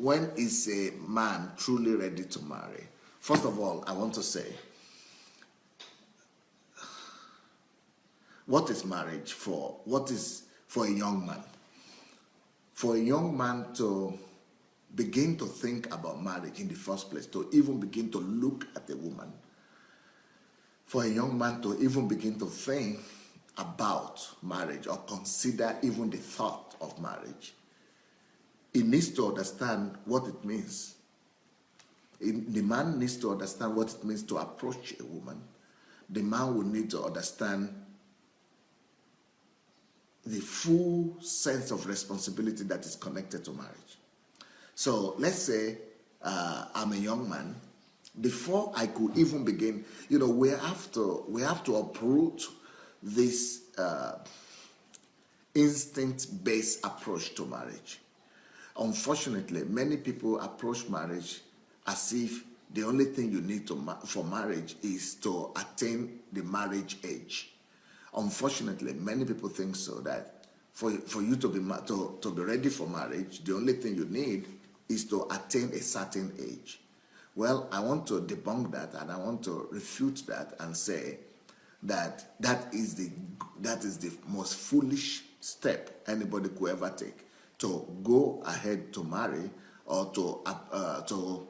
when is a man truly ready to marry? First of all, I want to say, what is marriage for? What is for a young man? For a young man to begin to think about marriage in the first place, to even begin to look at a woman, for a young man to even begin to think about marriage or consider even the thought of marriage, he needs to understand what it means. The man needs to understand what it means to approach a woman. The man will need to understand the full sense of responsibility that is connected to marriage. So let's say I'm a young man. Before I could even begin, we have to uproot this instinct-based approach to marriage. Unfortunately, many people approach marriage as if the only thing you need for marriage is to attain the marriage age. Unfortunately, many people think so, that for you to be ready for marriage, the only thing you need is to attain a certain age. Well, I want to debunk that, and I want to refute that and say that that is the most foolish step anybody could ever take, to go ahead to marry or to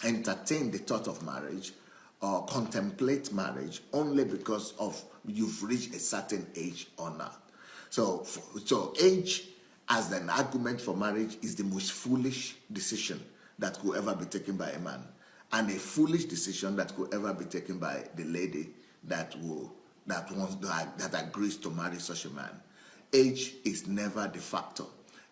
entertain the thought of marriage or contemplate marriage only because of you've reached a certain age or not. So age as an argument for marriage is the most foolish decision that could ever be taken by a man, and a foolish decision that could ever be taken by the lady that agrees to marry such a man. Age is never the factor.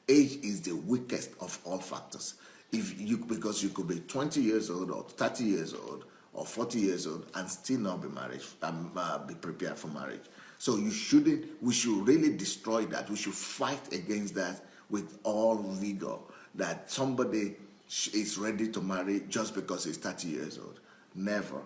Age is the weakest of all factors. Because you could be 20 years old or 30 years old or 40 years old and still not be prepared for marriage. So we should really destroy that. We should fight against that with all vigor, that somebody is ready to marry just because he's 30 years old. Never.